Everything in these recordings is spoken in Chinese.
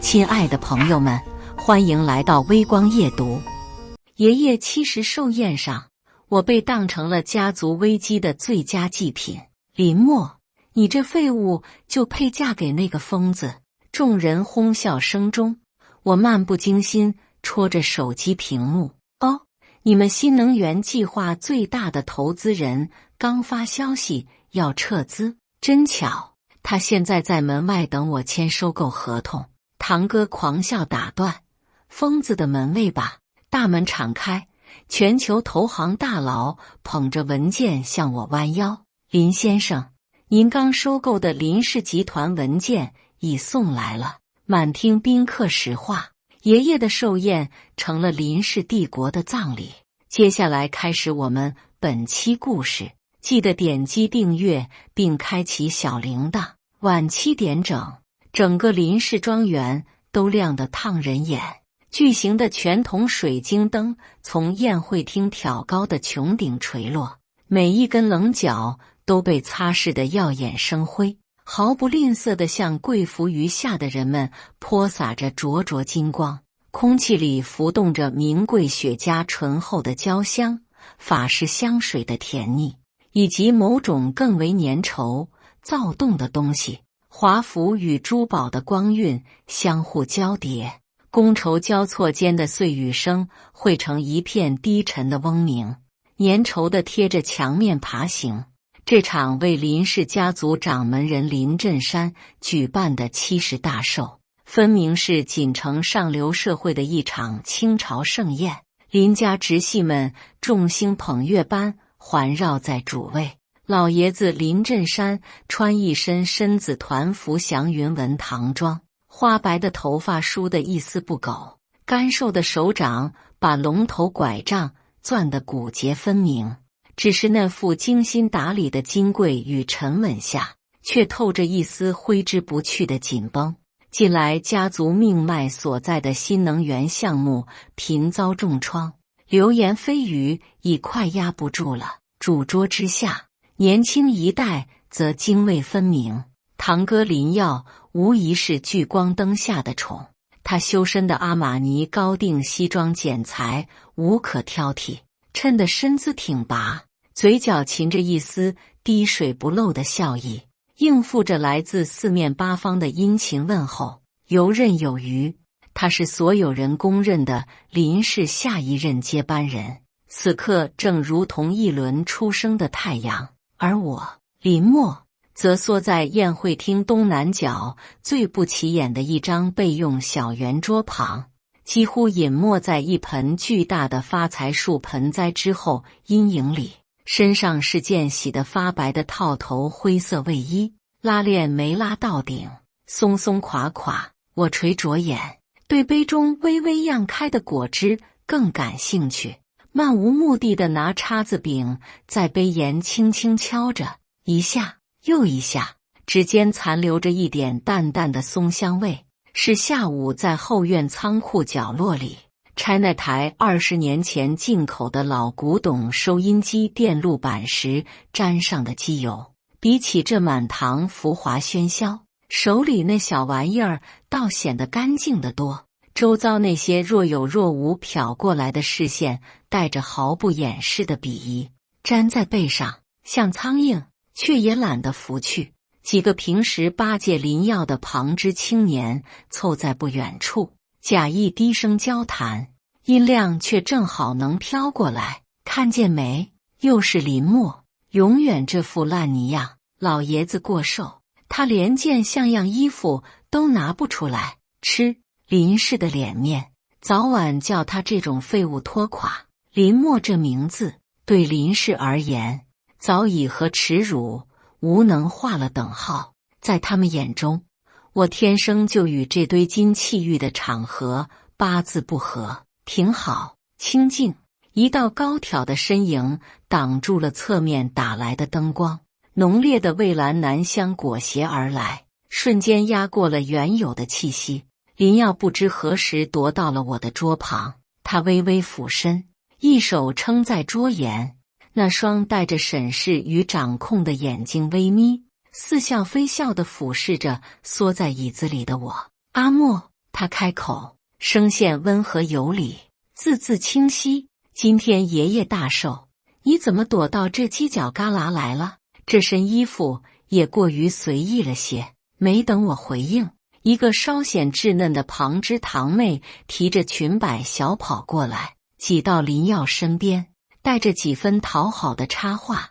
亲爱的朋友们，欢迎来到微光夜读。爷爷70寿宴上，我被当成了家族危机的最佳祭品。林默，你这废物就配嫁给那个疯子！众人哄笑声中，我漫不经心戳着手机屏幕。哦，你们新能源计划最大的投资人刚发消息要撤资，真巧，他现在在门外等我签收购合同。堂哥狂笑打断：“疯子的门卫吧！”大门敞开，全球投行大佬捧着文件向我弯腰：“林先生，您刚收购的林氏集团文件已送来了。”满厅宾客石化，爷爷的寿宴成了林氏帝国的葬礼。接下来开始我们本期故事，记得点击订阅并开启小铃铛。晚7点整。整个林氏庄园都亮得烫人眼，巨型的全铜水晶灯从宴会厅挑高的穹顶垂落，每一根棱角都被擦拭得耀眼生辉，毫不吝啬地向跪伏于下的人们泼洒着灼灼金光。空气里浮动着名贵雪茄醇厚的焦香，法式香水的甜腻，以及某种更为粘稠、躁动的东西。华服与珠宝的光晕相互交叠，觥筹交错间的碎语声汇成一片低沉的嗡鸣，粘稠地贴着墙面爬行。这场为林氏家族掌门人林振山举办的70大寿，分明是锦城上流社会的一场清朝盛宴。林家直系们众星捧月般环绕在主位。老爷子林振山穿一身参子团服祥云纹唐装，花白的头发梳得一丝不苟，干瘦的手掌把龙头拐杖攥得骨节分明。只是那副精心打理的金贵与沉稳下，却透着一丝挥之不去的紧绷。近来家族命脉所在的新能源项目频遭重创，流言蜚语已快压不住了。主桌之下，年轻一代则泾渭分明，堂哥林耀无疑是聚光灯下的宠，他修身的阿玛尼高定西装剪裁无可挑剔，衬得身姿挺拔，嘴角噙着一丝滴水不漏的笑意，应付着来自四面八方的殷勤问候，游刃有余。他是所有人公认的林氏下一任接班人，此刻正如同一轮初升的太阳。而我林默则缩在宴会厅东南角最不起眼的一张备用小圆桌旁，几乎隐没在一盆巨大的发财树盆栽之后阴影里。身上是件洗得发白的套头灰色卫衣，拉链没拉到顶，松松垮垮。我垂着眼，对杯中微微漾开的果汁更感兴趣，漫无目的地拿叉子柄在杯沿轻轻敲着，一下又一下，指尖残留着一点淡淡的松香味，是下午在后院仓库角落里拆那台20年前进口的老古董收音机电路板时沾上的机油。比起这满堂浮华喧嚣，手里那小玩意儿倒显得干净得多。周遭那些若有若无瞟过来的视线，带着毫不掩饰的鄙夷，粘在背上，像苍蝇，却也懒得拂去。几个平时巴结林耀的旁支青年凑在不远处，假意低声交谈，音量却正好能飘过来。看见没？又是林默，永远这副烂泥样。老爷子过寿，他连件像样衣服都拿不出来，吃林氏的脸面，早晚叫他这种废物拖垮。林默这名字对林氏而言，早已和耻辱、无能画了等号。在他们眼中，我天生就与这堆金气玉的场合八字不合。挺好，清静。一道高挑的身影挡住了侧面打来的灯光，浓烈的蔚蓝楠香裹挟而来，瞬间压过了原有的气息。林耀不知何时踱到了我的桌旁，他微微俯身，一手撑在桌沿，那双带着审视与掌控的眼睛微眯，似笑非笑地俯视着缩在椅子里的我。阿莫，他开口，声线温和有礼，字字清晰。今天爷爷大寿，你怎么躲到这犄角旮旯来了？这身衣服也过于随意了些。没等我回应，一个稍显稚嫩的旁支堂妹提着裙摆小跑过来，挤到林耀身边，带着几分讨好的插话：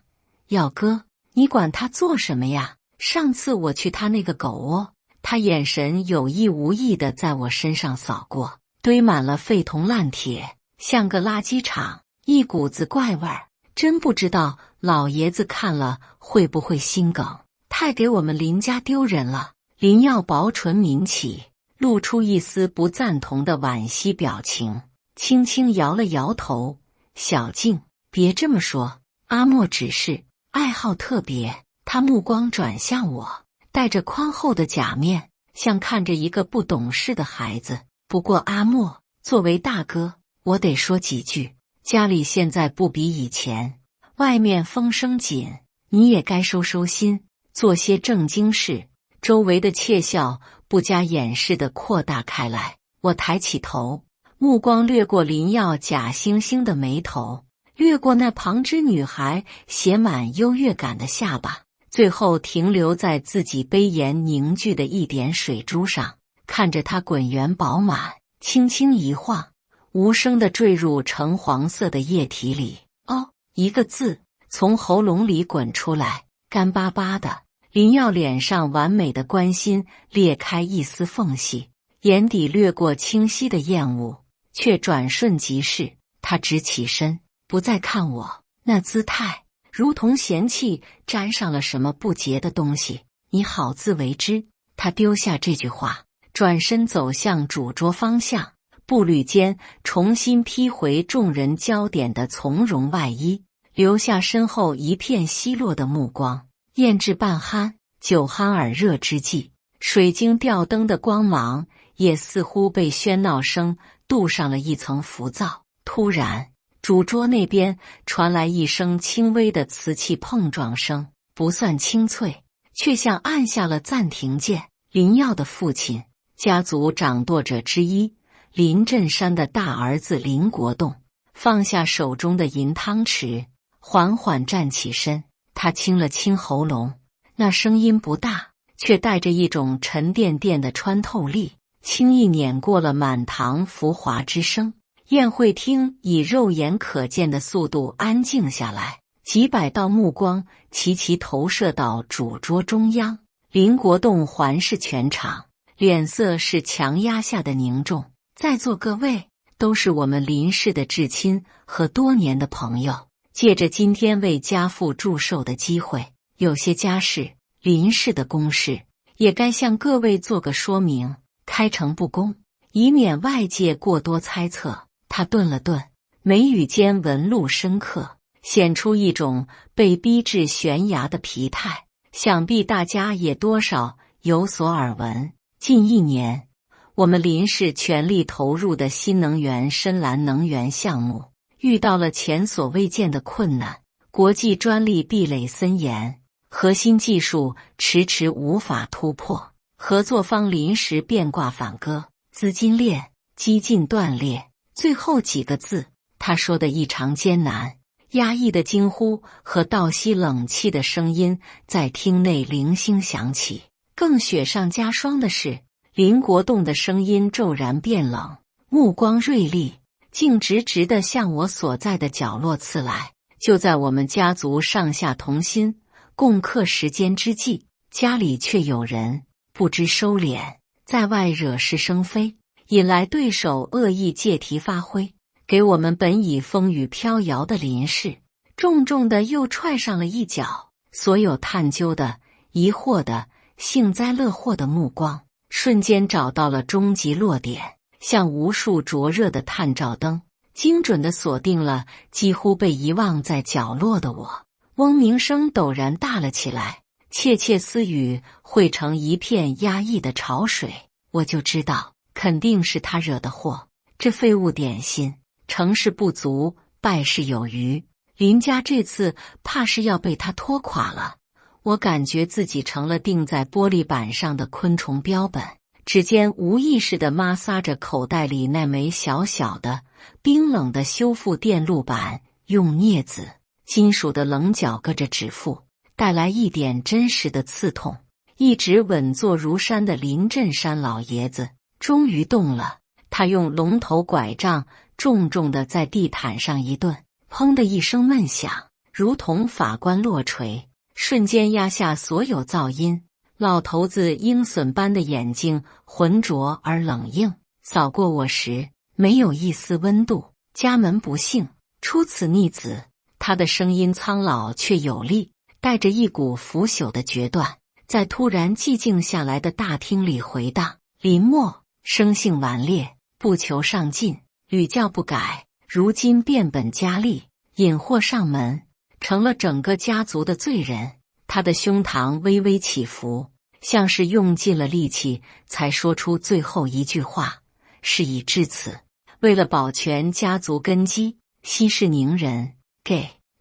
耀哥，你管他做什么呀？上次我去他那个狗窝，他眼神有意无意地在我身上扫过，堆满了废铜烂铁，像个垃圾场，一股子怪味儿。真不知道老爷子看了会不会心梗，太给我们林家丢人了。林耀薄唇抿起，露出一丝不赞同的惋惜表情，轻轻摇了摇头：小静，别这么说，阿莫只是爱好特别。他目光转向我，带着宽厚的假面，像看着一个不懂事的孩子。不过阿莫，作为大哥，我得说几句。家里现在不比以前，外面风声紧，你也该收收心，做些正经事。周围的窃笑不加掩饰地扩大开来。我抬起头，目光掠过林耀假惺惺的眉头，掠过那旁支女孩写满优越感的下巴，最后停留在自己杯沿凝聚的一点水珠上，看着它滚圆饱满，轻轻一晃，无声地坠入橙黄色的液体里。哦，一个字从喉咙里滚出来，干巴巴的。林耀脸上完美的关心裂开一丝缝隙，眼底掠过清晰的厌恶，却转瞬即逝。他直起身，不再看我，那姿态如同嫌弃沾上了什么不洁的东西。你好自为之。他丢下这句话，转身走向主桌方向，步履间重新披回众人焦点的从容外衣，留下身后一片奚落的目光。宴至半酣，酒酣耳热之际，水晶吊灯的光芒也似乎被喧闹声镀上了一层浮躁。突然，主桌那边传来一声轻微的瓷器碰撞声，不算清脆，却像按下了暂停键。林耀的父亲，家族掌舵者之一，林振山的大儿子林国栋，放下手中的银汤匙，缓缓站起身。他清了清喉咙，那声音不大，却带着一种沉甸甸的穿透力，轻易碾过了满堂浮华之声。宴会厅以肉眼可见的速度安静下来，几百道目光齐齐投射到主桌中央。林国栋环视全场，脸色是强压下的凝重。在座各位都是我们林氏的至亲和多年的朋友，借着今天为家父祝寿的机会，有些家事，林氏的公事，也该向各位做个说明，开诚布公，以免外界过多猜测。他顿了顿，眉宇间纹路深刻，显出一种被逼至悬崖的疲态。想必大家也多少有所耳闻，近1年，我们林氏全力投入的新能源深蓝能源项目遇到了前所未见的困难，国际专利壁垒森严，核心技术迟迟无法突破，合作方临时变卦反戈，资金链几近断裂。最后几个字，他说的异常艰难，压抑的惊呼和倒吸冷气的声音在厅内零星响起。更雪上加霜的是，林国栋的声音骤然变冷，目光锐利，竟直直地向我所在的角落刺来。就在我们家族上下同心共克时艰之际，家里却有人不知收敛，在外惹是生非，引来对手恶意借题发挥，给我们本已风雨飘摇的林氏重重的又踹上了一脚。所有探究的、疑惑的、幸灾乐祸的目光瞬间找到了终极落点，像无数灼热的探照灯，精准地锁定了几乎被遗忘在角落的我。嗡鸣声陡然大了起来，窃窃私语汇成一片压抑的潮水。我就知道肯定是他惹的祸，这废物点心，成事不足，败事有余。林家这次怕是要被他拖垮了。我感觉自己成了钉在玻璃板上的昆虫标本，指尖无意识地摩挲着口袋里那枚小小的、冰冷的修复电路板，用镊子、金属的棱角割着指腹，带来一点真实的刺痛。一直稳坐如山的林振山老爷子终于动了，他用龙头拐杖重重地在地毯上一顿，砰的一声闷响，如同法官落锤，瞬间压下所有噪音。老头子鹰隼般的眼睛浑浊而冷硬，扫过我时没有一丝温度。家门不幸，出此逆子。他的声音苍老却有力，带着一股腐朽的决断，在突然寂静下来的大厅里回荡。林默生性顽劣，不求上进，屡教不改，如今变本加厉，引祸上门，成了整个家族的罪人。他的胸膛微微起伏，像是用尽了力气才说出最后一句话。事已至此，为了保全家族根基，息事宁人，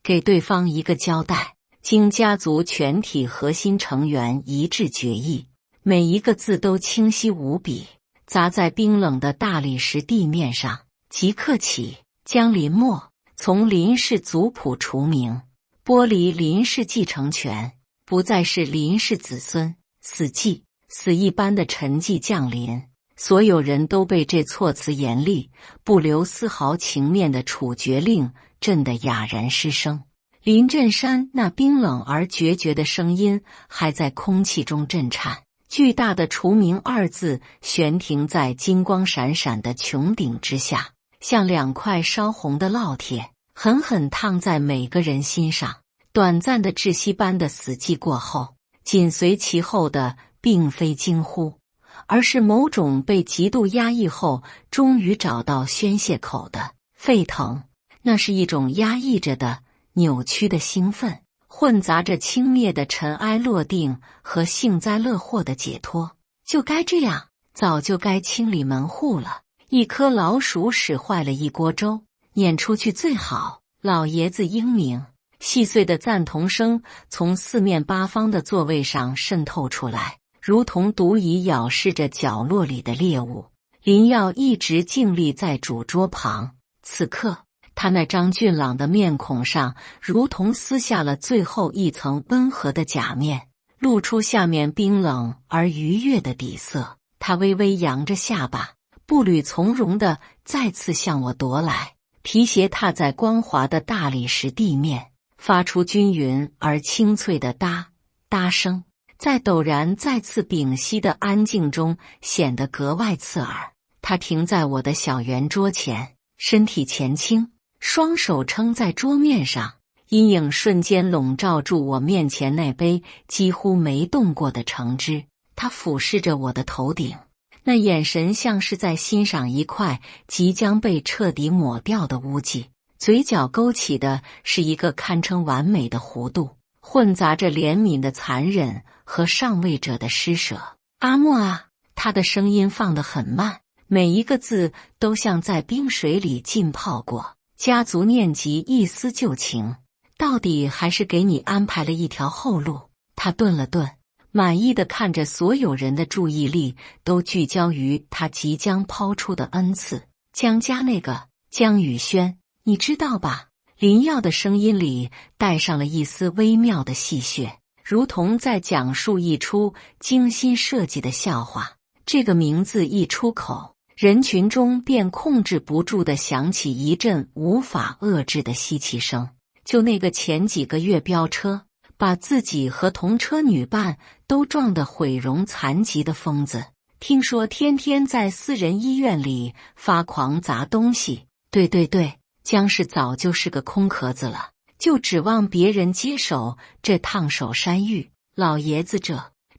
给对方一个交代。经家族全体核心成员一致决议，每一个字都清晰无比，砸在冰冷的大理石地面上。即刻起，将林默从林氏族谱除名，剥离林氏继承权，不再是林氏子孙。死一般的沉寂降临，所有人都被这措辞严厉、不留丝毫情面的处决令震得哑然失声。林振山那冰冷而决绝的声音还在空气中震颤，巨大的除名二字悬停在金光闪闪的穹顶之下，像两块烧红的烙铁，狠狠烫在每个人心上。短暂的窒息般的死寂过后，紧随其后的并非惊呼，而是某种被极度压抑后终于找到宣泄口的沸腾。那是一种压抑着的、扭曲的兴奋，混杂着轻蔑的尘埃落定和幸灾乐祸的解脱。就该这样，早就该清理门户了。一颗老鼠使坏了一锅粥，撵出去最好。老爷子英明。细碎的赞同声从四面八方的座位上渗透出来，如同毒蚁咬噬着角落里的猎物。林耀一直静立在主桌旁，此刻他那张俊朗的面孔上如同撕下了最后一层温和的假面，露出下面冰冷而愉悦的底色。他微微扬着下巴，步履从容地再次向我踱来，皮鞋踏在光滑的大理石地面，发出均匀而清脆的哒哒声，在陡然再次屏息的安静中显得格外刺耳。他停在我的小圆桌前，身体前倾，双手撑在桌面上，阴影瞬间笼罩住我面前那杯几乎没动过的橙汁。他俯视着我的头顶，那眼神像是在欣赏一块即将被彻底抹掉的污迹，嘴角勾起的是一个堪称完美的弧度，混杂着怜悯的残忍和上位者的施舍。阿莫啊，他的声音放得很慢，每一个字都像在冰水里浸泡过。家族念及一丝旧情，到底还是给你安排了一条后路。他顿了顿，满意的看着所有人的注意力都聚焦于他即将抛出的恩赐。江家那个江宇轩，你知道吧？林耀的声音里带上了一丝微妙的戏谑，如同在讲述一出精心设计的笑话。这个名字一出口，人群中便控制不住地响起一阵无法遏制的吸气声。就那个前几个月飙车，把自己和同车女伴都撞得毁容残疾的疯子，听说天天在私人医院里发狂砸东西。对，江氏早就是个空壳子了，就指望别人接手这烫手山芋。老爷子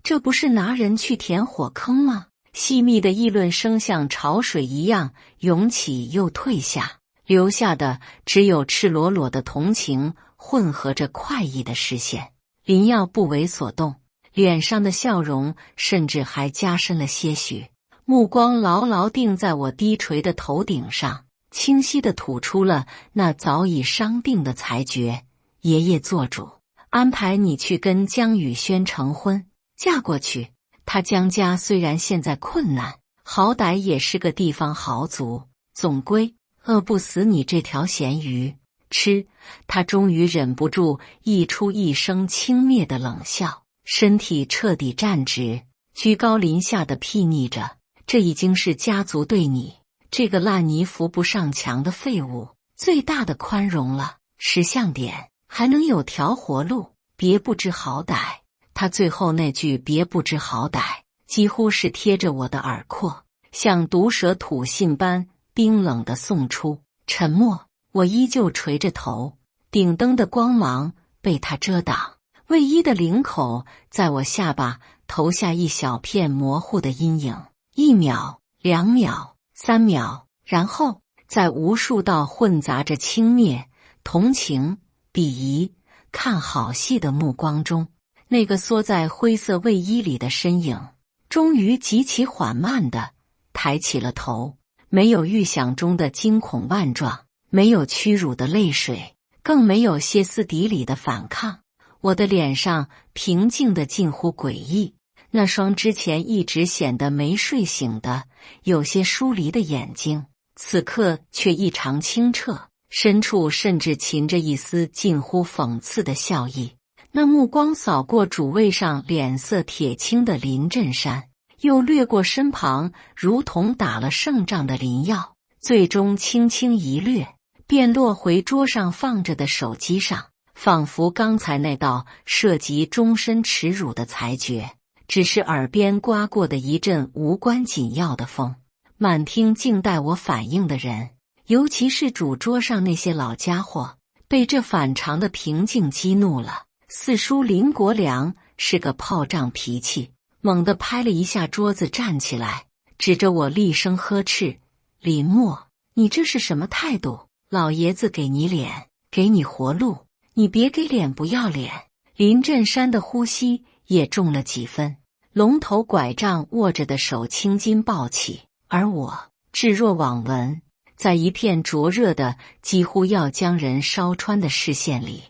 这不是拿人去填火坑吗？细密的议论声像潮水一样涌起又退下，留下的只有赤裸裸的同情混合着快意的视线。林耀不为所动，脸上的笑容甚至还加深了些许，目光牢牢定在我低垂的头顶上，清晰地吐出了那早已商定的裁决。爷爷做主，安排你去跟江宇轩成婚，嫁过去。他江家虽然现在困难，好歹也是个地方豪族，总归饿不死你这条咸鱼。吃！他终于忍不住溢出一声轻蔑的冷笑，身体彻底站直，居高临下的睥睨着。这已经是家族对你这个烂泥扶不上墙的废物最大的宽容了。识相点，还能有条活路，别不知好歹。他最后那句别不知好歹，几乎是贴着我的耳廓，像毒蛇吐信般冰冷地送出。沉默。我依旧垂着头，顶灯的光芒被他遮挡，卫衣的领口在我下巴投下一小片模糊的阴影。1秒、2秒、3秒，然后在无数道混杂着轻蔑、同情、鄙夷、看好戏的目光中，那个缩在灰色卫衣里的身影终于极其缓慢地抬起了头。没有预想中的惊恐万状，没有屈辱的泪水，更没有歇斯底里的反抗。我的脸上平静得近乎诡异，那双之前一直显得没睡醒的、有些疏离的眼睛，此刻却异常清澈，深处甚至噙着一丝近乎讽刺的笑意。那目光扫过主位上脸色铁青的林振山，又掠过身旁如同打了胜仗的林耀，最终轻轻一掠，便落回桌上放着的手机上，仿佛刚才那道涉及终身耻辱的裁决只是耳边刮过的一阵无关紧要的风。满厅静待我反应的人，尤其是主桌上那些老家伙，被这反常的平静激怒了。四叔林国良是个炮仗脾气，猛地拍了一下桌子，站起来，指着我厉声呵斥：“林默，你这是什么态度？老爷子给你脸，给你活路，你别给脸不要脸。”林振山的呼吸也重了几分，龙头拐杖握着的手青筋暴起，而我置若罔闻，在一片灼热的几乎要将人烧穿的视线里，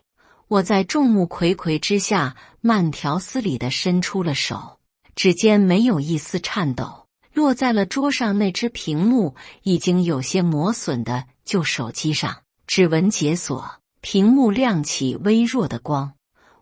我在众目睽睽之下慢条斯理地伸出了手，指尖没有一丝颤抖，落在了桌上那只屏幕已经有些磨损的旧手机上，指纹解锁，屏幕亮起微弱的光。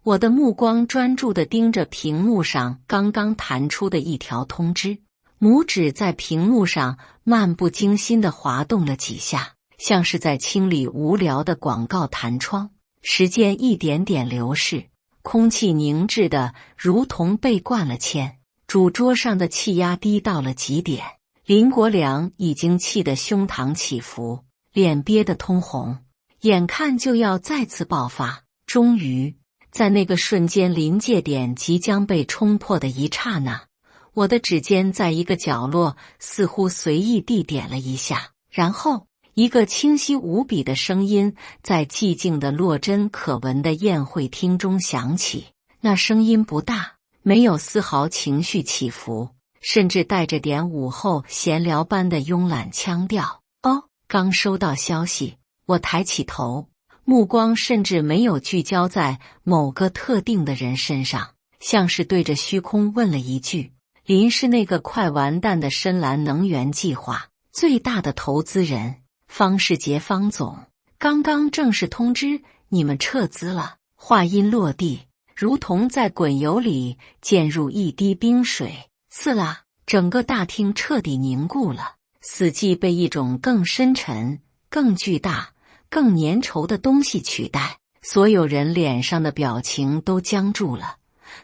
我的目光专注地盯着屏幕上刚刚弹出的一条通知，拇指在屏幕上漫不经心地滑动了几下，像是在清理无聊的广告弹窗。时间一点点流逝，空气凝滞的如同被灌了铅，主桌上的气压低到了极点。林国良已经气得胸膛起伏，脸憋得通红，眼看就要再次爆发。终于在那个瞬间，临界点即将被冲破的一刹那，我的指尖在一个角落似乎随意地点了一下，然后一个清晰无比的声音在寂静的落针可闻的宴会厅中响起。那声音不大，没有丝毫情绪起伏，甚至带着点午后闲聊般的慵懒腔调。哦，刚收到消息。我抬起头，目光甚至没有聚焦在某个特定的人身上，像是对着虚空问了一句：林是那个快完蛋的深蓝能源计划最大的投资人方世杰方总，刚刚正式通知你们撤资了。话音落地，如同在滚油里溅入一滴冰水，刺啦，整个大厅彻底凝固了，死寂被一种更深沉、更巨大、更粘稠的东西取代。所有人脸上的表情都僵住了，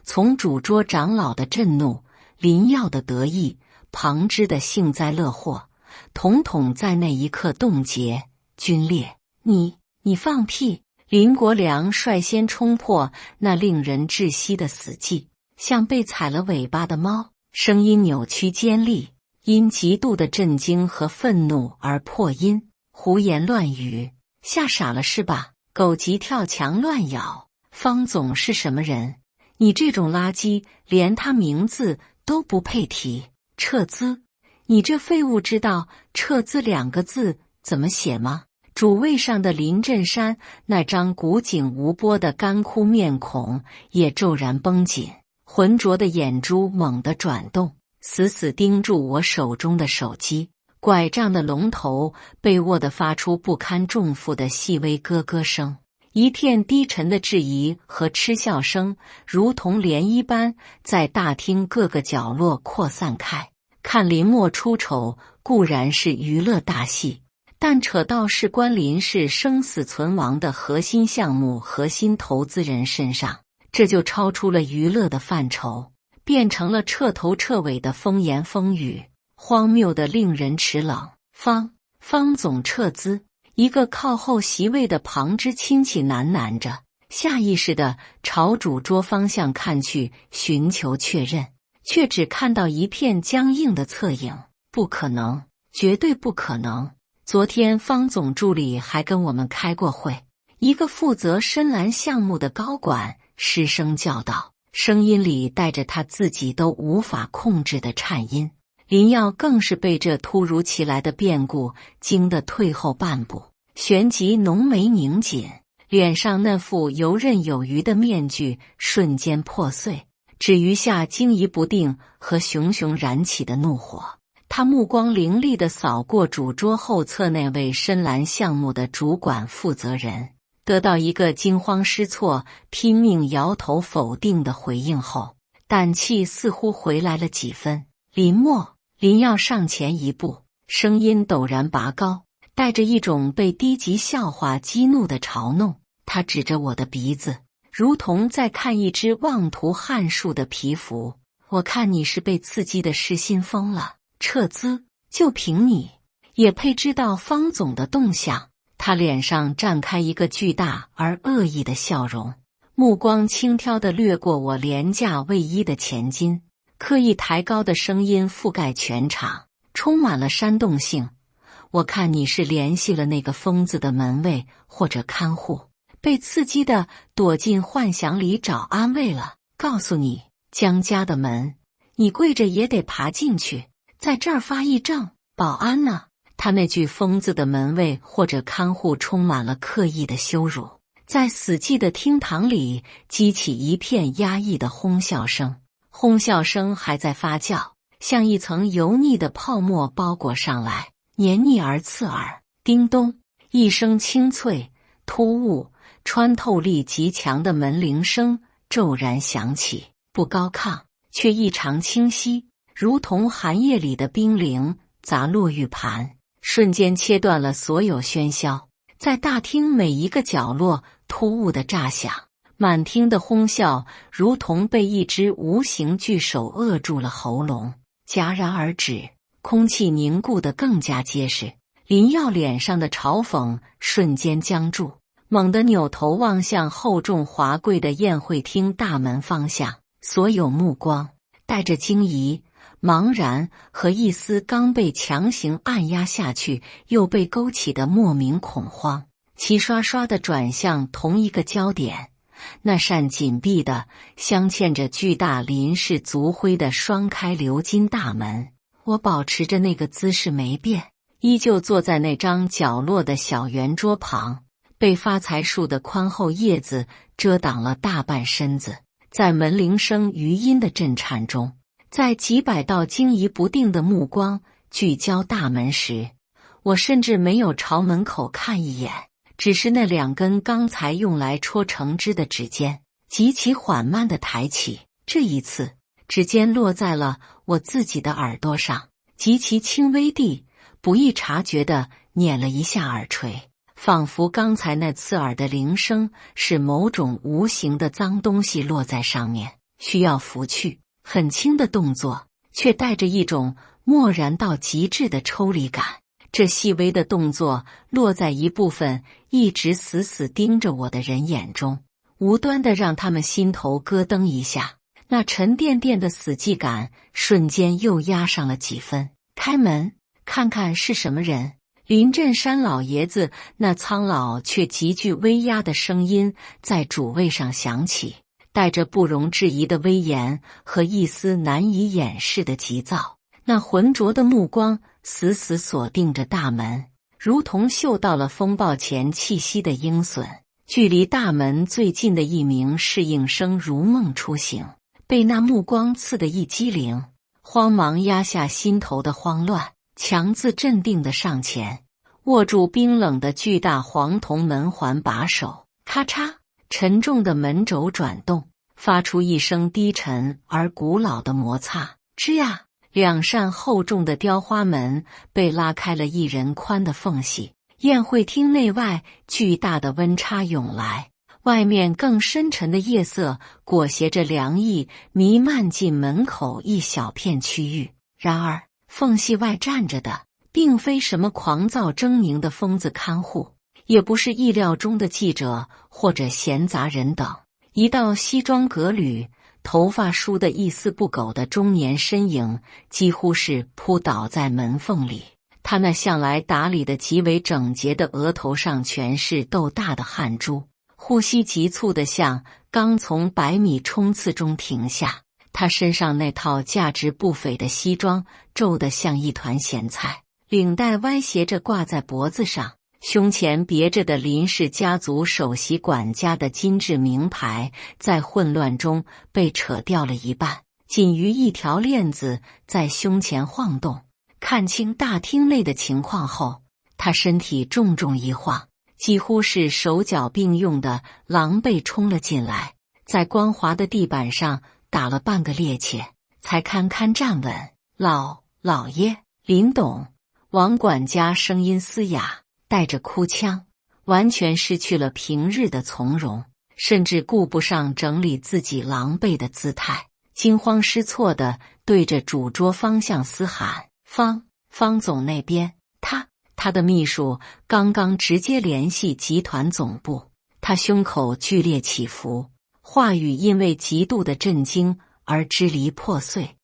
从主桌长老的震怒、林耀的得意、旁支的幸灾乐祸，统统在那一刻冻结、皲裂。你放屁！林国良率先冲破那令人窒息的死寂，像被踩了尾巴的猫，声音扭曲尖利，因极度的震惊和愤怒而破音，胡言乱语。吓傻了是吧？狗急跳墙乱咬。方总是什么人？你这种垃圾连他名字都不配提。撤资？你这废物知道撤资2个字怎么写吗？主位上的林振山那张古井无波的干枯面孔也骤然绷紧，浑浊的眼珠猛地转动，死死盯住我手中的手机。拐杖的龙头被握得发出不堪重负的细微咯咯声，一片低沉的质疑和嗤笑声如同涟漪般在大厅各个角落扩散开。看林默出丑固然是娱乐大戏，但扯到事关林氏生死存亡的核心项目、核心投资人身上，这就超出了娱乐的范畴，变成了彻头彻尾的风言风语，荒谬的令人齿冷。方总撤资，一个靠后席位的旁支亲戚喃喃着，下意识地朝主桌方向看去，寻求确认，却只看到一片僵硬的侧影。不可能，绝对不可能！昨天方总助理还跟我们开过会，一个负责深蓝项目的高管失声叫道，声音里带着他自己都无法控制的颤音。林耀更是被这突如其来的变故惊得退后半步，旋即浓眉拧紧，脸上那副游刃有余的面具瞬间破碎，只余下惊疑不定和熊熊燃起的怒火。他目光凌厉地扫过主桌后侧那位深蓝项目的主管负责人，得到一个惊慌失措、拼命摇头否定的回应后，胆气似乎回来了几分。林耀上前一步，声音陡然拔高，带着一种被低级笑话激怒的嘲弄。他指着我的鼻子，如同在看一只妄图撼树的皮肤。我看你是被刺激的失心疯了，撤资就凭你也配知道方总的动向？他脸上绽开一个巨大而恶意的笑容，目光轻佻地掠过我廉价卫衣的前襟，刻意抬高的声音覆盖全场，充满了煽动性。我看你是联系了那个疯子的门卫或者看护，被刺激的躲进幻想里找安慰了。告诉你，江家的门，你跪着也得爬进去，在这儿发议政。保安呢？他那句疯子的门卫或者看护充满了刻意的羞辱，在死寂的厅堂里激起一片压抑的哄笑声。哄笑声还在发酵，像一层油腻的泡沫包裹上来，黏腻而刺耳。叮咚，一声清脆、突兀、穿透力极强的门铃声骤然响起，不高亢，却异常清晰，如同寒夜里的冰凌砸落玉盘，瞬间切断了所有喧嚣。在大厅每一个角落突兀的炸响，满厅的哄笑如同被一只无形巨手扼住了喉咙，戛然而止，空气凝固得更加结实。林耀脸上的嘲讽瞬间僵住，猛地扭头望向厚重华贵的宴会厅大门方向，所有目光带着惊疑、茫然和一丝刚被强行按压下去又被勾起的莫名恐慌，齐刷刷地转向同一个焦点，那扇紧闭的、镶嵌着巨大林氏族徽的双开鎏金大门。我保持着那个姿势没变，依旧坐在那张角落的小圆桌旁，被发财树的宽厚叶子遮挡了大半身子。在门铃声余音的震颤中，在几百道惊疑不定的目光聚焦大门时，我甚至没有朝门口看一眼，只是那两根刚才用来戳橙汁的指尖极其缓慢地抬起。这一次，指尖落在了我自己的耳朵上，极其轻微地、不易察觉地捻了一下耳垂，仿佛刚才那刺耳的铃声是某种无形的脏东西落在上面，需要拂去。很轻的动作，却带着一种漠然到极致的抽离感。这细微的动作落在一部分一直死死盯着我的人眼中，无端地让他们心头咯噔一下。那沉甸甸的死寂感瞬间又压上了几分。开门，看看是什么人。林振山老爷子那苍老却极具威压的声音在主位上响起，带着不容置疑的威严和一丝难以掩饰的急躁。那浑浊的目光死死锁定着大门，如同嗅到了风暴前气息的鹰隼。距离大门最近的一名侍应生如梦初醒，被那目光刺得一激灵，慌忙压下心头的慌乱，强自镇定地上前，握住冰冷的巨大黄铜门环把手，咔嚓，沉重的门轴转动，发出一声低沉而古老的摩擦。吱呀，两扇厚重的雕花门被拉开了1人宽的缝隙，宴会厅内外巨大的温差涌来，外面更深沉的夜色裹挟着凉意弥漫进门口一小片区域。然而缝隙外站着的并非什么狂躁狰狞的疯子看护，也不是意料中的记者或者闲杂人等，一道西装革履、头发梳得一丝不苟的中年身影几乎是扑倒在门缝里。他那向来打理得极为整洁的额头上全是豆大的汗珠，呼吸急促的像刚从100米冲刺中停下。他身上那套价值不菲的西装皱得像一团咸菜，领带歪斜着挂在脖子上，胸前别着的林氏家族首席管家的金质名牌在混乱中被扯掉了一半，仅余一条链子在胸前晃动。看清大厅内的情况后，他身体重重一晃，几乎是手脚并用的狼狈冲了进来，在光滑的地板上打了半个趔趄，才堪堪站稳。老爷，林董。王管家声音嘶哑，带着哭腔，完全失去了平日的从容，甚至顾不上整理自己狼狈的姿态，惊慌失措地对着主桌方向嘶喊：方总那边，他的秘书刚刚直接联系集团总部。他胸口剧烈起伏，话语因为极度的震惊而支离破碎。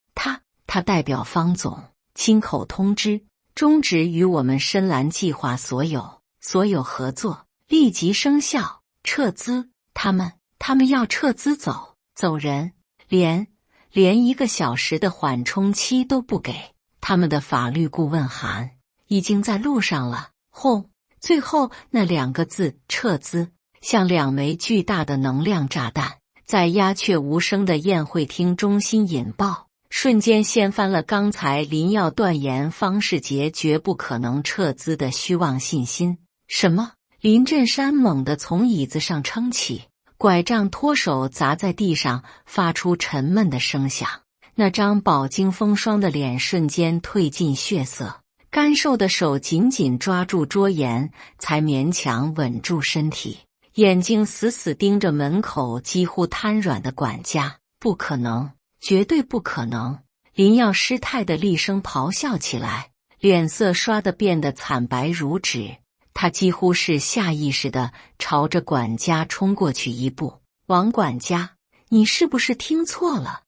他代表方总亲口通知，终止与我们深蓝计划所有合作，立即生效，撤资。他们要撤资走人，连1个小时的缓冲期都不给。他们的法律顾问函已经在路上了。轰！最后那2个字撤资，像2枚巨大的能量炸弹，在鸦雀无声的宴会厅中心引爆，瞬间掀翻了刚才林耀断言方世杰绝不可能撤资的虚妄信心。什么？林振山猛地从椅子上撑起，拐杖脱手砸在地上，发出沉闷的声响。那张饱经风霜的脸瞬间褪尽血色，干瘦的手紧紧抓住桌沿，才勉强稳住身体，眼睛死死盯着门口几乎瘫软的管家。不可能，绝对不可能！林耀失态地厉声咆哮起来，脸色刷得变得惨白如纸。他几乎是下意识地朝着管家冲过去一步。王管家，你是不是听错了？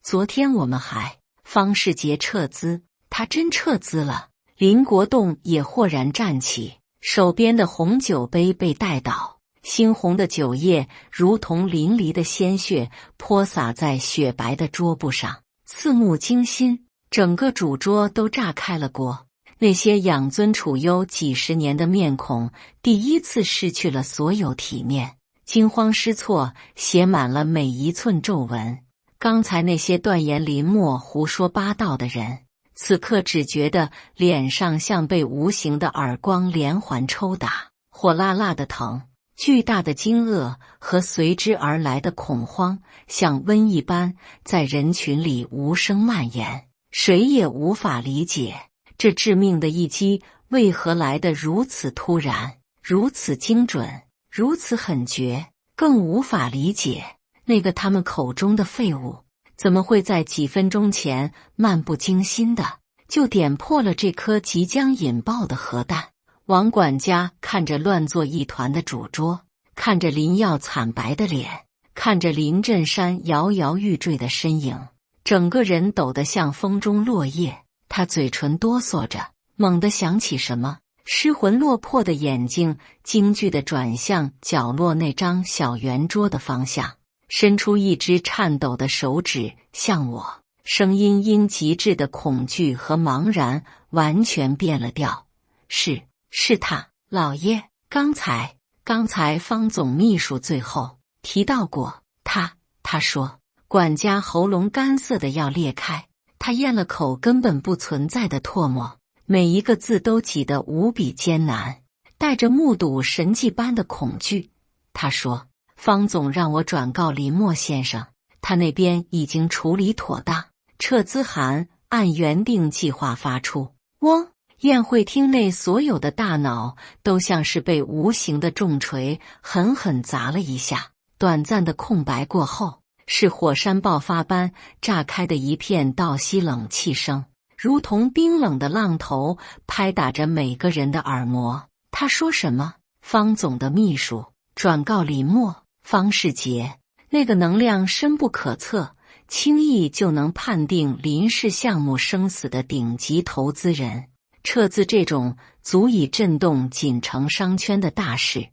昨天我们还方世杰撤资，他真撤资了。林国栋也豁然站起，手边的红酒杯被带倒，猩红的酒液如同淋漓的鲜血泼洒在雪白的桌布上，刺目惊心，整个主桌都炸开了锅。那些养尊处优几十年的面孔第一次失去了所有体面，惊慌失措，写满了每一寸皱纹。刚才那些断言林默胡说八道的人，此刻只觉得脸上像被无形的耳光连环抽打，火辣辣的疼。巨大的惊愕和随之而来的恐慌，像瘟疫般在人群里无声蔓延，谁也无法理解这致命的一击为何来得如此突然，如此精准，如此狠绝，更无法理解那个他们口中的废物怎么会在几分钟前漫不经心的就点破了这颗即将引爆的核弹。王管家看着乱作一团的主桌，看着林耀惨白的脸，看着林振山摇摇欲坠的身影，整个人抖得像风中落叶。他嘴唇哆嗦着，猛地想起什么，失魂落魄的眼睛惊惧地转向角落那张小圆桌的方向，伸出一只颤抖的手指向我，声音因极致的恐惧和茫然完全变了调。是他，老爷，刚才方总秘书最后提到过他说管家喉咙干涩的要裂开，他咽了口根本不存在的唾沫，每一个字都挤得无比艰难，带着目睹神迹般的恐惧。他说：“方总让我转告林默先生，他那边已经处理妥当，撤资函按原定计划发出。”嗡！宴会厅内所有的大脑都像是被无形的重锤狠狠砸了一下，短暂的空白过后，是火山爆发般炸开的一片倒吸冷气声，如同冰冷的浪头拍打着每个人的耳膜。他说什么？方总的秘书转告林默，方世杰，那个能量深不可测，轻易就能判定林氏项目生死的顶级投资人，撤资这种足以震动锦城商圈的大事，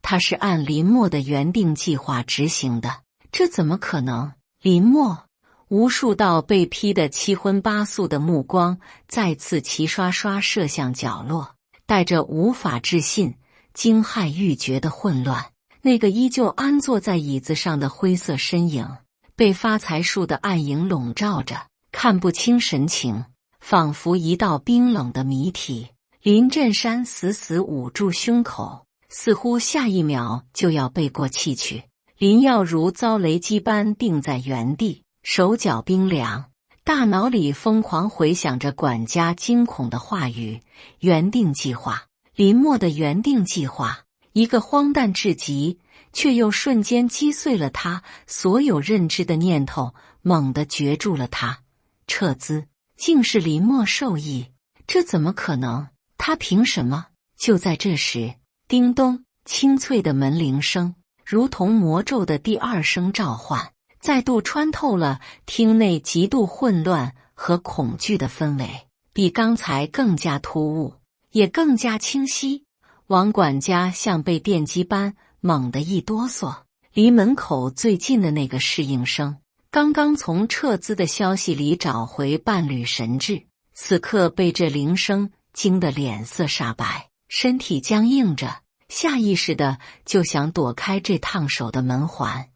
他是按林默的原定计划执行的，这怎么可能？林默，无数道被劈得七荤八素的目光再次齐刷刷射向角落，带着无法置信、惊骇欲绝的混乱。那个依旧安坐在椅子上的灰色身影，被发财树的暗影笼罩着，看不清神情，仿佛一道冰冷的谜题。林振山死死捂住胸口，似乎下一秒就要背过气去。林耀如遭雷击般定在原地，手脚冰凉，大脑里疯狂回响着管家惊恐的话语：原定计划，林默的原定计划。一个荒诞至极，却又瞬间击碎了他所有认知的念头，猛地攫住了他。撤资，竟是林默授意，这怎么可能？他凭什么？就在这时，叮咚，清脆的门铃声如同魔咒的第二声召唤，再度穿透了厅内极度混乱和恐惧的氛围，比刚才更加突兀，也更加清晰。王管家像被电击般猛地一哆嗦，离门口最近的那个侍应生刚刚从撤资的消息里找回半缕神智，此刻被这铃声惊得脸色煞白，身体僵硬着，下意识的就想躲开这烫手的门环。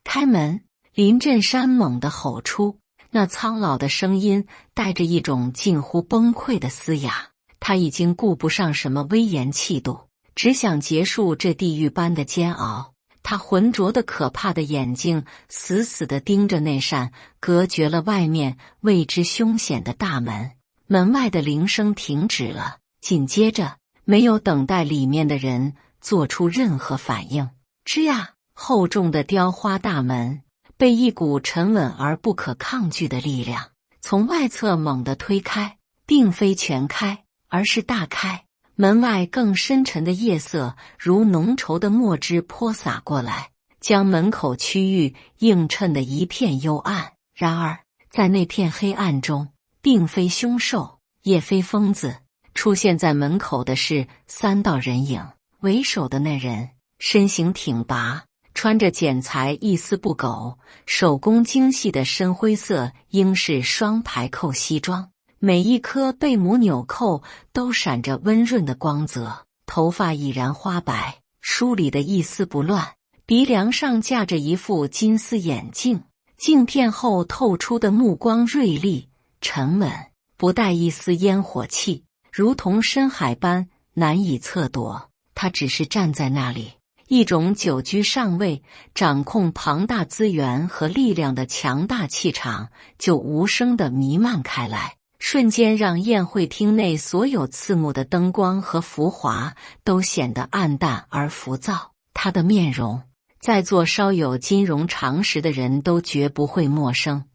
开门！林振山猛地吼出，那苍老的声音带着一种近乎崩溃的嘶哑。他已经顾不上什么威严气度，只想结束这地狱般的煎熬。他浑浊的可怕的眼睛死死地盯着那扇隔绝了外面未知凶险的大门。门外的铃声停止了，紧接着没有等待里面的人做出任何反应，吱呀，厚重的雕花大门被一股沉稳而不可抗拒的力量从外侧猛地推开，并非全开，而是大开。门外更深沉的夜色如浓稠的墨汁泼洒过来，将门口区域映衬得一片幽暗。然而在那片黑暗中，并非凶兽，也非疯子，出现在门口的是三道人影。为首的那人身形挺拔，穿着剪裁一丝不苟、手工精细的深灰色英式双排扣西装，每一颗贝母纽扣都闪着温润的光泽，头发已然花白，梳理得一丝不乱，鼻梁上架着一副金丝眼镜，镜片后透出的目光锐利、沉稳，不带一丝烟火气，如同深海般难以测度。他只是站在那里，一种久居上位、掌控庞大资源和力量的强大气场就无声地弥漫开来，瞬间让宴会厅内所有刺目的灯光和浮华都显得暗淡而浮躁。他的面容，在座稍有金融常识的人都绝不会陌生。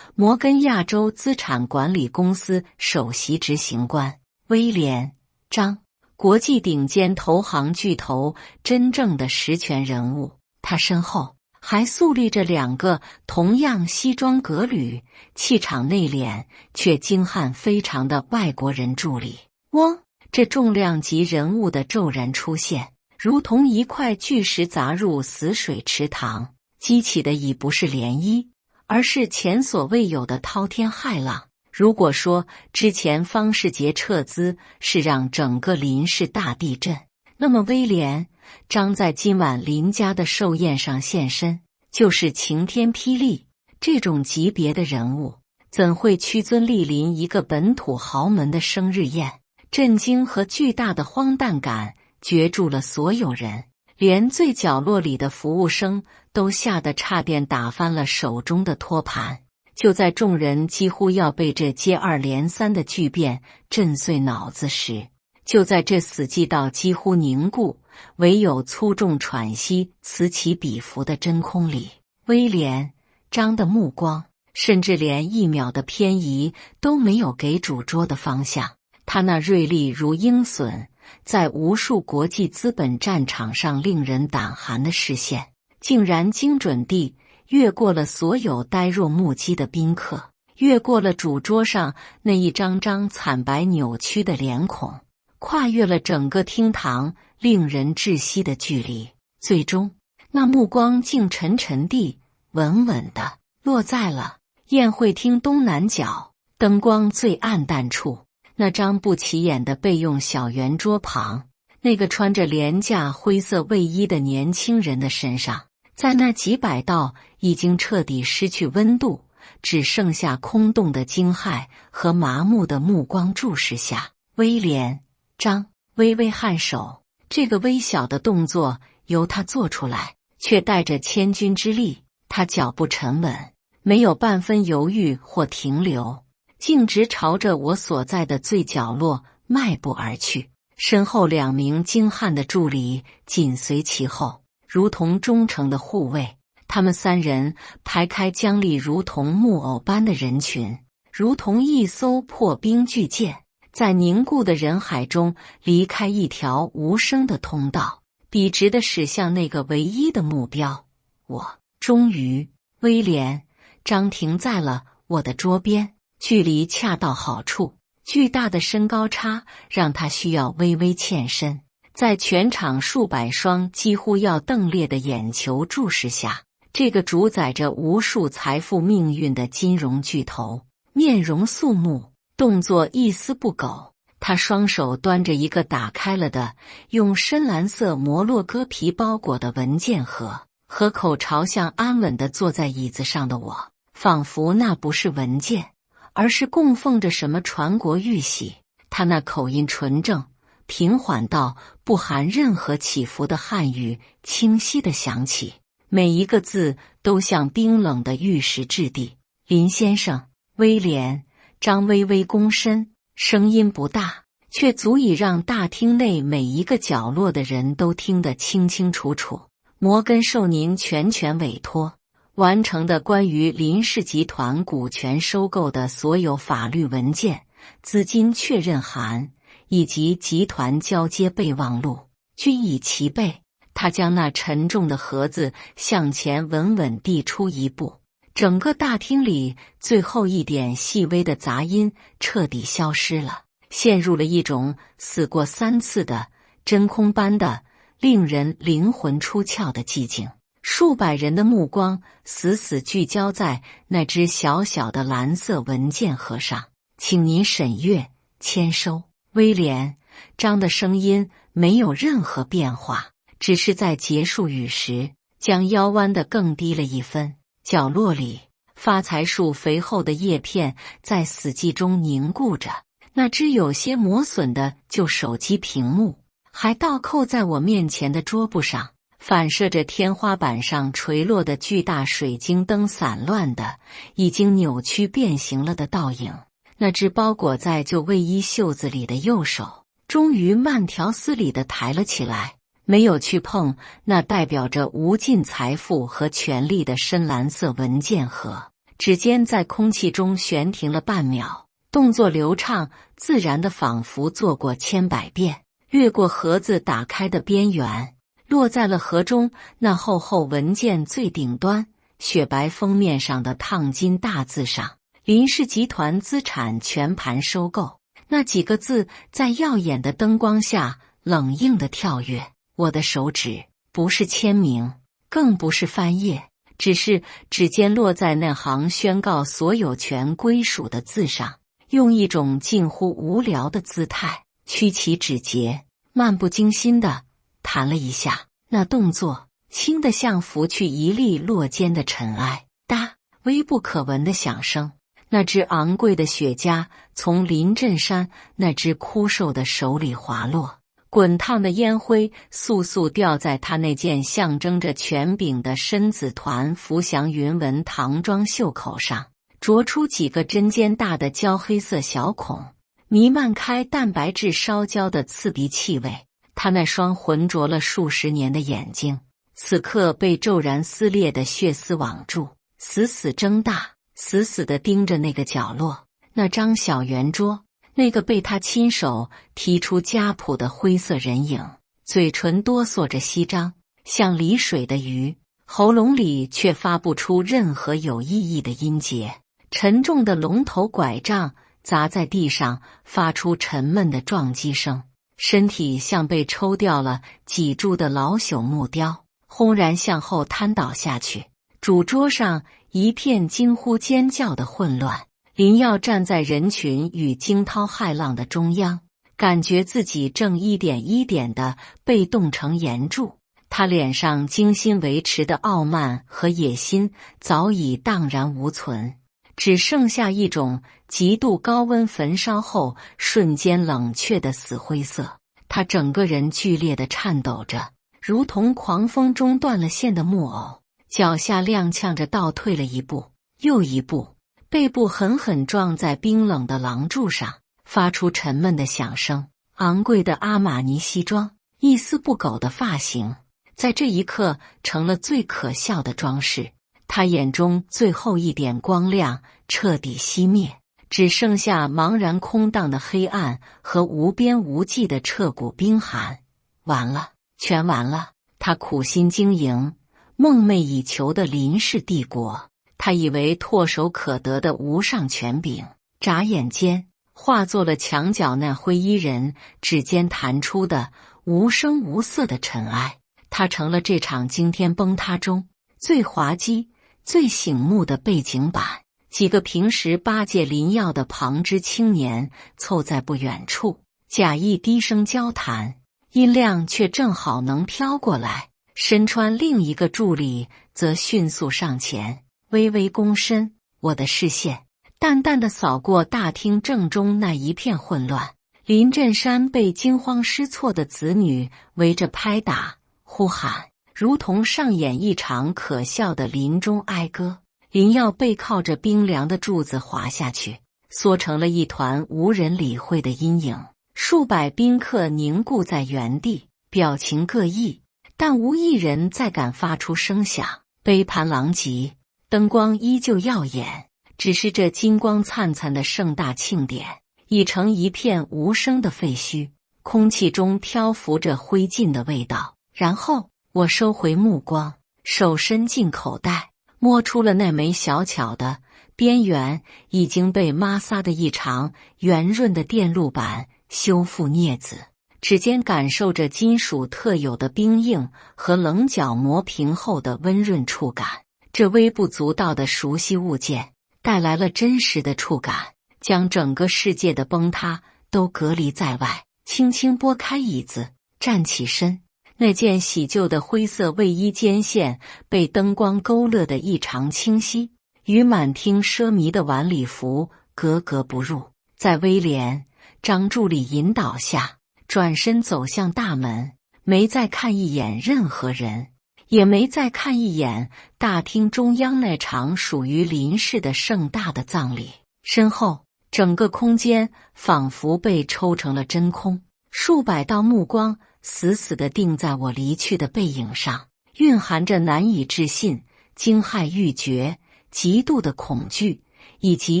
摩根亚洲资产管理公司首席执行官威廉·张，国际顶尖投行巨头，真正的实权人物。他身后还肃立着两个同样西装革履、气场内敛却精悍非常的外国人助理。嗡！这重量级人物的骤然出现，如同一块巨石砸入死水池塘，激起的已不是涟漪，而是前所未有的滔天骇浪。如果说之前方世杰撤资是让整个林氏大地震，那么威廉·张在今晚林家的寿宴上现身，就是晴天霹雳。这种级别的人物怎会屈尊莅临一个本土豪门的生日宴？震惊和巨大的荒诞感攫住了所有人，连最角落里的服务生都吓得差点打翻了手中的托盘。就在众人几乎要被这接二连三的巨变震碎脑子时，就在这死寂到几乎凝固，唯有粗重喘息此起彼伏的真空里，威廉·张的目光甚至连一秒的偏移都没有给主桌的方向。他那锐利如鹰隼，在无数国际资本战场上令人胆寒的视线，竟然精准地越过了所有呆若木鸡的宾客，越过了主桌上那一张张惨白扭曲的脸孔，跨越了整个厅堂令人窒息的距离，最终那目光竟沉沉地、稳稳地落在了宴会厅东南角灯光最暗淡处那张不起眼的备用小圆桌旁，那个穿着廉价灰色卫衣的年轻人的身上。在那几百道已经彻底失去温度，只剩下空洞的惊骇和麻木的目光注视下，威廉·张微微颔首，这个微小的动作由他做出来，却带着千钧之力。他脚步沉稳，没有半分犹豫或停留，径直朝着我所在的最角落迈步而去，身后两名精悍的助理紧随其后，如同忠诚的护卫。他们三人排开僵立如同木偶般的人群，如同一艘破冰巨舰，在凝固的人海中离开一条无声的通道，笔直地驶向那个唯一的目标。我终于，威廉·张停在了我的桌边，距离恰到好处，巨大的身高差让他需要微微欠身。在全场数百双几乎要瞪裂的眼球注视下，这个主宰着无数财富命运的金融巨头，面容肃穆，动作一丝不苟。他双手端着一个打开了的、用深蓝色摩洛哥皮包裹的文件盒，河口朝向安稳地坐在椅子上的我，仿佛那不是文件，而是供奉着什么传国玉玺。他那口音纯正、平缓到不含任何起伏的汉语清晰地响起，每一个字都像冰冷的玉石质地。林先生，威廉·张微微躬身，声音不大，却足以让大厅内每一个角落的人都听得清清楚楚。摩根受您全权委托完成的关于林氏集团股权收购的所有法律文件、资金确认函以及集团交接备忘录均已齐备。他将那沉重的盒子向前稳稳递出一步，整个大厅里最后一点细微的杂音彻底消失了，陷入了一种死过3次的真空般的令人灵魂出窍的寂静。数百人的目光死死聚焦在那只小小的蓝色文件盒上。请您审阅、签收。威廉·张的声音没有任何变化，只是在结束语时将腰弯得更低了一分。角落里，发财树肥厚的叶片在死寂中凝固着，那只有些磨损的旧手机屏幕还倒扣在我面前的桌布上，反射着天花板上垂落的巨大水晶灯散乱的、已经扭曲变形了的倒影。那只包裹在旧卫衣袖子里的右手终于慢条斯理地抬了起来，没有去碰那代表着无尽财富和权力的深蓝色文件盒，指尖在空气中悬停了半秒，动作流畅自然的仿佛做过千百遍，越过盒子打开的边缘，落在了盒中那厚厚文件最顶端雪白封面上的烫金大字上。林氏集团资产全盘收购，那几个字在耀眼的灯光下冷硬地跳跃。我的手指不是签名，更不是翻页，只是指尖落在那行宣告所有权归属的字上，用一种近乎无聊的姿态屈起指节，漫不经心地弹了一下。那动作轻得像拂去一粒落肩的尘埃。哒，微不可闻的响声。那只昂贵的雪茄从林振山那只枯瘦的手里滑落，滚烫的烟灰簌簌掉在他那件象征着权柄的参子团福祥云纹唐装袖口上，啄出几个针尖大的焦黑色小孔，弥漫开蛋白质烧焦的刺鼻气味。他那双浑浊了数十年的眼睛，此刻被骤然撕裂的血丝网住，死死睁大，死死地盯着那个角落，那张小圆桌，那个被他亲手提出家谱的灰色人影，嘴唇哆嗦着翕张，像离水的鱼，喉咙里却发不出任何有意义的音节。沉重的龙头拐杖砸在地上，发出沉闷的撞击声。身体像被抽掉了脊柱的老朽木雕，轰然向后瘫倒下去。主桌上一片惊呼尖叫的混乱。林耀站在人群与惊涛骇浪的中央，感觉自己正一点一点地被冻成岩柱。他脸上精心维持的傲慢和野心早已荡然无存，只剩下一种极度高温焚烧后瞬间冷却的死灰色。他整个人剧烈地颤抖着，如同狂风中断了线的木偶，脚下踉跄着倒退了一步又一步，背部狠狠撞在冰冷的廊柱上，发出沉闷的响声。昂贵的阿玛尼西装，一丝不苟的发型，在这一刻成了最可笑的装饰。他眼中最后一点光亮彻底熄灭，只剩下茫然空荡的黑暗和无边无际的彻骨冰寒。完了，全完了！他苦心经营、梦寐以求的林氏帝国，他以为唾手可得的无上权柄，眨眼间化作了墙角那灰衣人指尖弹出的无声无色的尘埃。他成了这场惊天崩塌中最滑稽、最醒目的背景板。几个平时巴结林耀的旁支青年凑在不远处，假意低声交谈，音量却正好能飘过来。身穿另一个助理则迅速上前，微微躬身，我的视线淡淡地扫过大厅正中那一片混乱。林振山被惊慌失措的子女围着拍打、呼喊，如同上演一场可笑的临终哀歌。林耀背靠着冰凉的柱子滑下去，缩成了一团无人理会的阴影。数百宾客凝固在原地，表情各异，但无一人再敢发出声响。杯盘狼藉，灯光依旧耀眼，只是这金光灿灿的盛大庆典已成一片无声的废墟，空气中漂浮着灰烬的味道。然后我收回目光，手伸进口袋，摸出了那枚小巧的、边缘已经被摩擦的异常圆润的电路板修复镊子，指尖感受着金属特有的冰硬和棱角磨平后的温润触感。这微不足道的熟悉物件带来了真实的触感，将整个世界的崩塌都隔离在外。轻轻拨开椅子，站起身，那件洗旧的灰色卫衣肩线被灯光勾勒得异常清晰，与满厅奢靡的晚礼服格格不入。在威廉、张助理引导下，转身走向大门，没再看一眼任何人，也没再看一眼大厅中央那场属于林氏的盛大的葬礼。身后整个空间仿佛被抽成了真空，数百道目光死死地定在我离去的背影上，蕴含着难以置信、惊骇欲绝、极度的恐惧，以及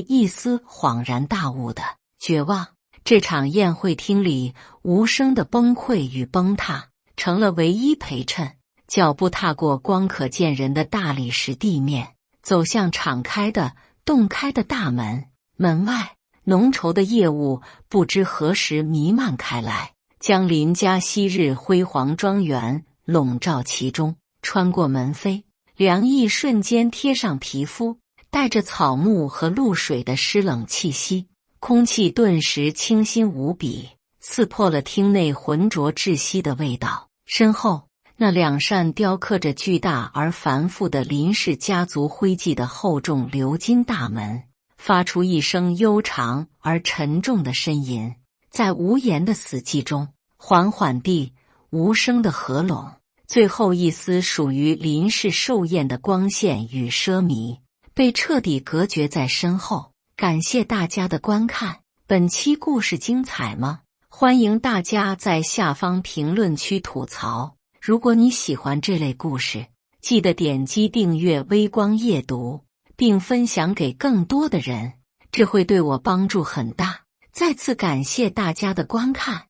一丝恍然大悟的绝望。这场宴会厅里无声的崩溃与崩塌，成了唯一陪衬。脚步踏过光可见人的大理石地面，走向敞开的、洞开的大门。门外浓稠的夜雾不知何时弥漫开来，将林家昔日辉煌庄园笼罩其中。穿过门扉，凉意瞬间贴上皮肤，带着草木和露水的湿冷气息，空气顿时清新无比，刺破了厅内浑浊窒息的味道。身后那两扇雕刻着巨大而繁复的林氏家族徽记的厚重鎏金大门，发出一声悠长而沉重的呻吟，在无言的死寂中，缓缓地、无声地合拢。最后一丝属于林氏寿宴的光线与奢靡，被彻底隔绝在身后。感谢大家的观看，本期故事精彩吗？欢迎大家在下方评论区吐槽。如果你喜欢这类故事，记得点击订阅微光夜读，并分享给更多的人，这会对我帮助很大。再次感谢大家的观看。